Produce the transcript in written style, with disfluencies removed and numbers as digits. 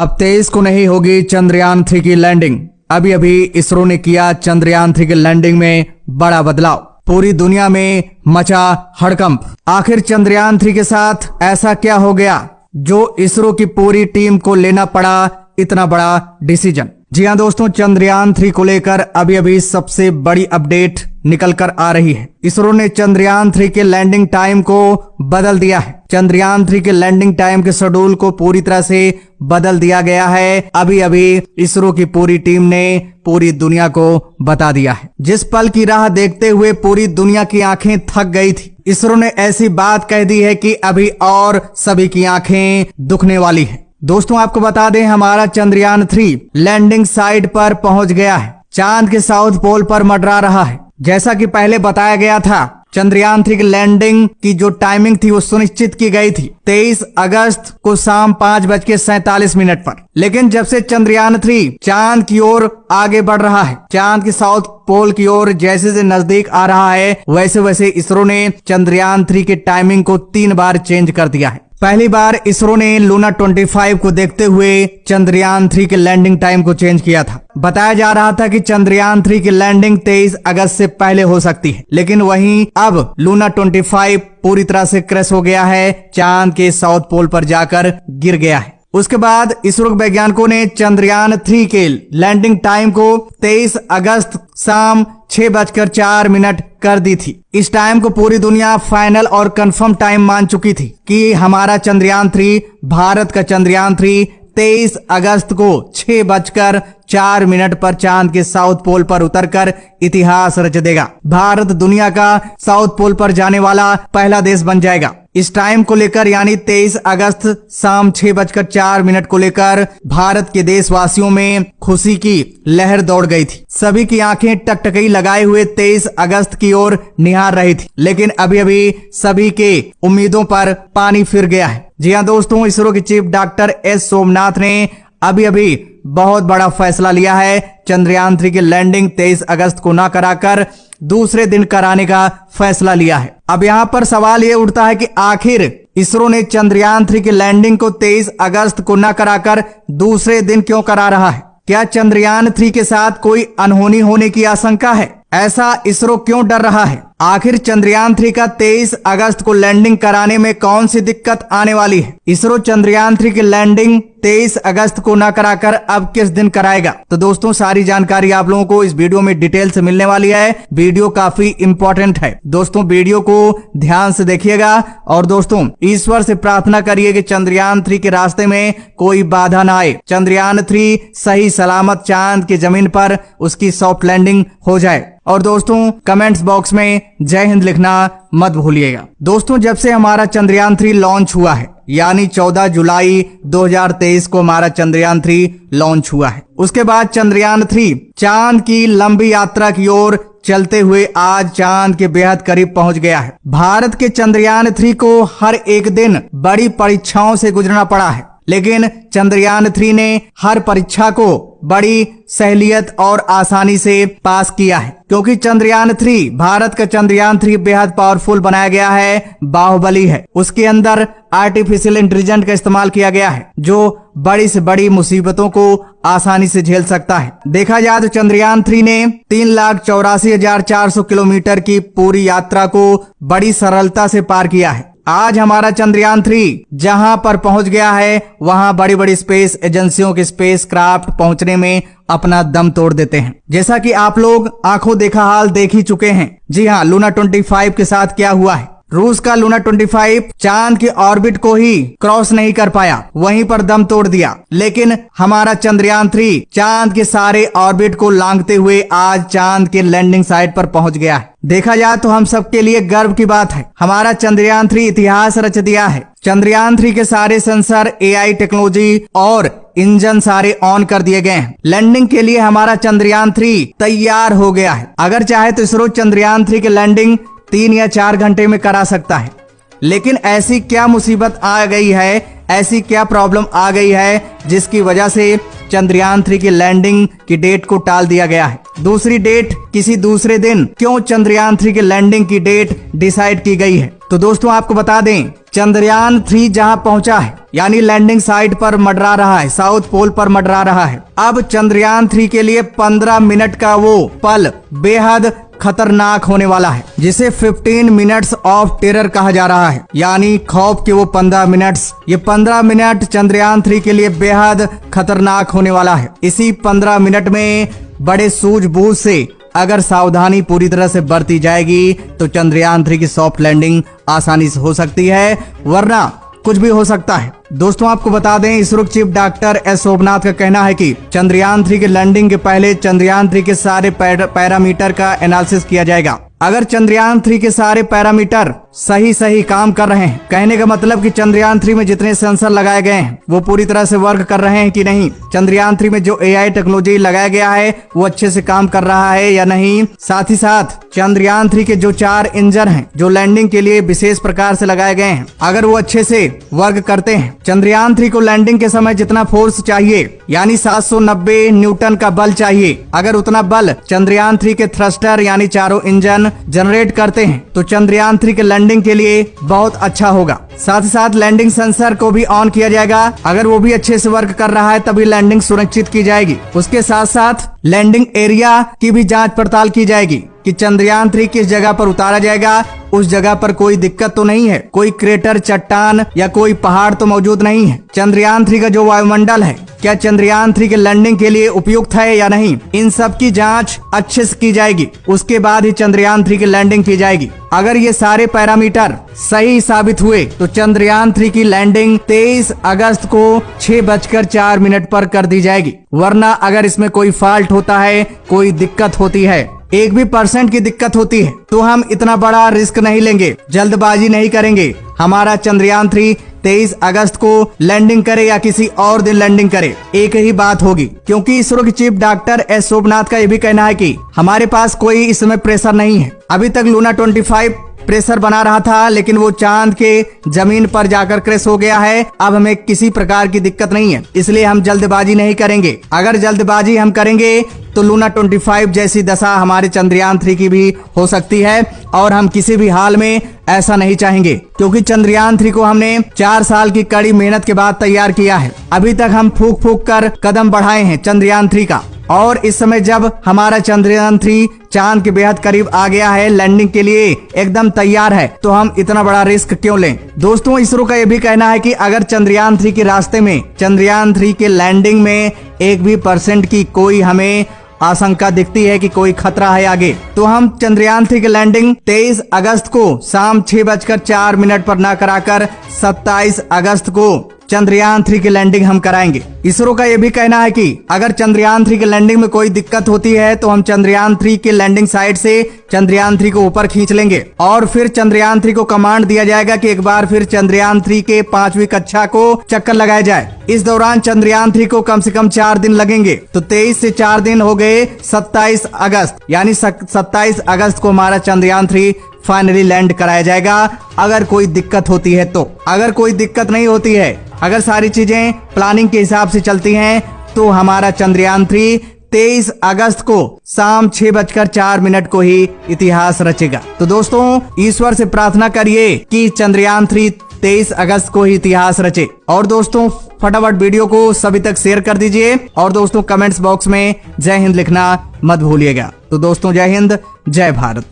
अब 23 को नहीं होगी चंद्रयान 3 की लैंडिंग। अभी अभी इसरो ने किया चंद्रयान 3 की लैंडिंग में बड़ा बदलाव। पूरी दुनिया में मचा हड़कंप। आखिर चंद्रयान 3 के साथ ऐसा क्या हो गया जो इसरो की पूरी टीम को लेना पड़ा इतना बड़ा डिसीजन। जी हां दोस्तों, चंद्रयान 3 को लेकर अभी अभी सबसे बड़ी अपडेट निकल कर आ रही है। इसरो ने चंद्रयान 3 के लैंडिंग टाइम को बदल दिया है। चंद्रयान 3 के लैंडिंग टाइम के शेड्यूल को पूरी तरह से बदल दिया गया है। अभी अभी इसरो की पूरी टीम ने पूरी दुनिया को बता दिया है। जिस पल की राह देखते हुए पूरी दुनिया की आंखें थक गई थी, इसरो ने ऐसी बात कह दी है कि अभी और सभी की आंखें दुखने वाली है। दोस्तों आपको बता दें, हमारा चंद्रयान 3 लैंडिंग साइट पर पहुंच गया है। चांद के साउथ पोल पर मंडरा रहा है। जैसा कि पहले बताया गया था, चंद्रयान 3 की लैंडिंग की जो टाइमिंग थी वो सुनिश्चित की गई थी 23 अगस्त को शाम 5:47 पर। लेकिन जब से चंद्रयान 3 चांद की ओर आगे बढ़ रहा है, चांद के साउथ पोल की ओर जैसे जैसे नजदीक आ रहा है, वैसे वैसे इसरो ने चंद्रयान 3 की टाइमिंग को 3 बार चेंज कर दिया है। पहली बार इसरो ने लूना 25 को देखते हुए चंद्रयान 3 के लैंडिंग टाइम को चेंज किया था। बताया जा रहा था कि चंद्रयान 3 की लैंडिंग 23 अगस्त से पहले हो सकती है, लेकिन वहीं अब लूना 25 पूरी तरह से क्रैश हो गया है, चांद के साउथ पोल पर जाकर गिर गया है। उसके बाद इसरो वैज्ञानिकों ने चंद्रयान 3 के लैंडिंग टाइम को 23 अगस्त शाम 6:04 कर दी थी। इस टाइम को पूरी दुनिया फाइनल और कंफर्म टाइम मान चुकी थी कि हमारा चंद्रयान 3, भारत का चंद्रयान 3 23 अगस्त को 6:04 पर चांद के साउथ पोल पर उतरकर इतिहास रच देगा। भारत दुनिया का साउथ पोल पर जाने वाला पहला देश बन जाएगा। इस टाइम को लेकर यानी 23 अगस्त शाम 6:04 को लेकर भारत के देशवासियों में खुशी की लहर दौड़ गई थी। सभी की आंखें टकटकी लगाए हुए 23 अगस्त की ओर निहार रही थी, लेकिन अभी अभी सभी के उम्मीदों पर पानी फिर गया है। जी हां दोस्तों, इसरो के चीफ डॉक्टर एस सोमनाथ ने अभी अभी बहुत बड़ा फैसला लिया है। चंद्रयान 3 की लैंडिंग 23 अगस्त को न कराकर दूसरे दिन कराने का फैसला लिया है। अब यहाँ पर सवाल ये उठता है कि आखिर इसरो ने चंद्रयान 3 की लैंडिंग को 23 अगस्त को न कराकर दूसरे दिन क्यों करा रहा है? क्या चंद्रयान 3 के साथ कोई अनहोनी होने की आशंका है? ऐसा इसरो क्यों डर रहा है? आखिर चंद्रयान 3 का 23 अगस्त को लैंडिंग कराने में कौन सी दिक्कत आने वाली है? इसरो चंद्रयान 3 की लैंडिंग 23 अगस्त को न कराकर अब किस दिन कराएगा? तो दोस्तों सारी जानकारी आप लोगों को इस वीडियो में डिटेल से मिलने वाली है। वीडियो काफी इंपॉर्टेंट है दोस्तों, वीडियो को ध्यान से देखिएगा। और दोस्तों ईश्वर से प्रार्थना करिए कि चंद्रयान 3 के रास्ते में कोई बाधा ना आए। चंद्रयान 3 सही सलामत चांद की जमीन पर उसकी सॉफ्ट लैंडिंग हो जाए। और दोस्तों कमेंट्स बॉक्स में जय हिंद लिखना मत भूलिएगा। दोस्तों जब से हमारा चंद्रयान 3 लॉन्च हुआ है, यानी 14 जुलाई 2023 को हमारा चंद्रयान 3 लॉन्च हुआ है, उसके बाद चंद्रयान 3 चांद की लंबी यात्रा की ओर चलते हुए आज चांद के बेहद करीब पहुंच गया है। भारत के चंद्रयान 3 को हर एक दिन बड़ी परीक्षाओं से गुजरना पड़ा है, लेकिन चंद्रयान 3 ने हर परीक्षा को बड़ी सहलियत और आसानी से पास किया है, क्योंकि चंद्रयान 3 भारत का चंद्रयान 3 बेहद पावरफुल बनाया गया है, बाहुबली है। उसके अंदर आर्टिफिशियल इंटेलिजेंस का इस्तेमाल किया गया है, जो बड़ी से बड़ी मुसीबतों को आसानी से झेल सकता है। देखा जाए तो चंद्रयान 3 ने 3,84,400 किलोमीटर की पूरी यात्रा को बड़ी सरलता से पार किया है। आज हमारा चंद्रयान 3 जहां पर पहुंच गया है, वहां बड़ी बड़ी स्पेस एजेंसियों के स्पेस क्राफ्ट पहुंचने में अपना दम तोड़ देते हैं। जैसा कि आप लोग आंखों देखा हाल देख ही चुके हैं। जी हां, लूना 25 के साथ क्या हुआ है। रूस का लूना 25 चांद के ऑर्बिट को ही क्रॉस नहीं कर पाया, वहीं पर दम तोड़ दिया। लेकिन हमारा चंद्रयान 3 चांद के सारे ऑर्बिट को लांघते हुए आज चांद के लैंडिंग साइट पर पहुंच गया है। देखा जाए तो हम सबके लिए गर्व की बात है, हमारा चंद्रयान 3 इतिहास रच दिया है। चंद्रयान 3 के सारे सेंसर, AI टेक्नोलॉजी और इंजन सारे ऑन कर दिए गए हैं। लैंडिंग के लिए हमारा चंद्रयान 3 तैयार हो गया है। अगर चाहे तो इसरो चंद्रयान 3 की लैंडिंग 3 या 4 घंटे में करा सकता है, लेकिन ऐसी क्या मुसीबत आ गई है, ऐसी क्या प्रॉब्लम आ गई है जिसकी वजह से चंद्रयान 3 की लैंडिंग की डेट को टाल दिया गया है। दूसरी डेट किसी दूसरे दिन क्यों चंद्रयान 3 की लैंडिंग की डेट डिसाइड की गई है। तो दोस्तों आपको बता दें, चंद्रयान 3 जहां पहुंचा है यानी लैंडिंग साइट पर मंडरा रहा है, साउथ पोल पर मंडरा रहा है। अब चंद्रयान 3 के लिए 15 मिनट का वो पल बेहद खतरनाक होने वाला है, जिसे 15 मिनट्स ऑफ टेरर कहा जा रहा है, यानी खौफ के वो 15 मिनट्स। ये 15 मिनट चंद्रयान 3 के लिए बेहद खतरनाक होने वाला है। इसी 15 मिनट में बड़े सूझबूझ से अगर सावधानी पूरी तरह से बरती जाएगी तो चंद्रयान 3 की सॉफ्ट लैंडिंग आसानी से हो सकती है, वरना कुछ भी हो सकता है। दोस्तों आपको बता दें, ISRO chief doctor S Somnath का कहना है कि चंद्रयान 3 की लैंडिंग के पहले चंद्रयान 3 के सारे पैरामीटर का एनालिसिस किया जाएगा। अगर चंद्रयान 3 के सारे पैरामीटर सही काम कर रहे हैं, कहने का मतलब कि चंद्रयान 3 में जितने सेंसर लगाए गए हैं वो पूरी तरह से वर्क कर रहे हैं कि नहीं, चंद्रयान 3 में जो AI टेक्नोलॉजी लगाया गया है वो अच्छे से काम कर रहा है या नहीं, साथ ही साथ चंद्रयान 3 के जो 4 इंजन हैं जो लैंडिंग के लिए विशेष प्रकार से लगाए गए हैं, अगर वो अच्छे से वर्क करते हैं। चंद्रयान 3 को लैंडिंग के समय जितना फोर्स चाहिए यानी 790 न्यूटन का बल चाहिए, अगर उतना बल चंद्रयान 3 के थ्रस्टर यानी चारों इंजन जनरेट करते हैं तो चंद्रयान 3 के लैंडिंग के लिए बहुत अच्छा होगा। साथ ही साथ लैंडिंग सेंसर को भी ऑन किया जाएगा, अगर वो भी अच्छे से वर्क कर रहा है तभी लैंडिंग सुनिश्चित की जाएगी। उसके साथ साथ लैंडिंग एरिया की भी जांच पड़ताल की जाएगी कि चंद्रयान 3 किस जगह पर उतारा जाएगा, उस जगह पर कोई दिक्कत तो नहीं है, कोई क्रेटर, चट्टान या कोई पहाड़ तो मौजूद नहीं है। चंद्रयान 3 का जो वायुमंडल है क्या चंद्रयान 3 के लैंडिंग के लिए उपयुक्त है या नहीं, इन सब की जांच अच्छे से की जाएगी। उसके बाद ही चंद्रयान 3 की लैंडिंग की जाएगी। अगर ये सारे पैरामीटर सही साबित हुए तो चंद्रयान 3 की लैंडिंग 23 अगस्त को 6:04 पर कर दी जाएगी, वरना अगर इसमें कोई फॉल्ट होता है, कोई दिक्कत होती है, 1% की दिक्कत होती है तो हम इतना बड़ा रिस्क नहीं लेंगे, जल्दबाजी नहीं करेंगे। हमारा चंद्रयान 3 23 अगस्त को लैंडिंग करे या किसी और दिन लैंडिंग करे, एक ही बात होगी, क्योंकि इसरो के चीफ डॉक्टर एस सोमनाथ का यह भी कहना है कि हमारे पास कोई इस समय प्रेशर नहीं है। अभी तक लूना 25 प्रेशर बना रहा था, लेकिन वो चांद के जमीन पर जाकर क्रैश हो गया है। अब हमें किसी प्रकार की दिक्कत नहीं है, इसलिए हम जल्दबाजी नहीं करेंगे। अगर जल्दबाजी हम करेंगे तो लूना 25 जैसी दशा हमारे चंद्रयान 3 की भी हो सकती है, और हम किसी भी हाल में ऐसा नहीं चाहेंगे, क्योंकि चंद्रयान 3 को हमने 4 साल की कड़ी मेहनत के बाद तैयार किया है। अभी तक हम फूक फूक कर कदम बढ़ाए हैं चंद्रयान 3 का, और इस समय जब हमारा चंद्रयान 3 चांद के बेहद करीब आ गया है, लैंडिंग के लिए एकदम तैयार है, तो हम इतना बड़ा रिस्क क्यों लें। दोस्तों इसरो का यह भी कहना है कि अगर चंद्रयान 3 के रास्ते में, चंद्रयान 3 के लैंडिंग में 1% की कोई हमें आशंका दिखती है कि कोई खतरा है आगे, तो हम चंद्रयान 3 की लैंडिंग 23 अगस्त को शाम 6:04 पर न कराकर 27 अगस्त को चंद्रयान 3 की लैंडिंग हम कराएंगे। इसरो का यह भी कहना है कि अगर चंद्रयान 3 की लैंडिंग में कोई दिक्कत होती है तो हम चंद्रयान 3 की लैंडिंग साइट से चंद्रयान 3 को ऊपर खींच लेंगे, और फिर चंद्रयान 3 को कमांड दिया जाएगा कि एक बार फिर चंद्रयान 3 के 5वीं कक्षा को चक्कर लगाया जाए। इस दौरान चंद्रयान 3 को कम से कम 4 दिन लगेंगे, तो 23 से 4 दिन हो गए 27 अगस्त, यानी 27 अगस्त को हमारा चंद्रयान 3 फाइनली लैंड कराया जाएगा। अगर कोई दिक्कत होती है तो, अगर कोई दिक्कत नहीं होती है, अगर सारी चीजें प्लानिंग के हिसाब से चलती हैं, तो हमारा चंद्रयान 3 23 अगस्त को शाम 6:04 को ही इतिहास रचेगा। तो दोस्तों ईश्वर से प्रार्थना करिए कि चंद्रयान 3 23 अगस्त को ही इतिहास रचे। और दोस्तों फटाफट वीडियो को सभी तक शेयर कर दीजिए, और दोस्तों कमेंट्स बॉक्स में जय हिंद लिखना मत भूलिएगा। तो दोस्तों जय हिंद, जय भारत।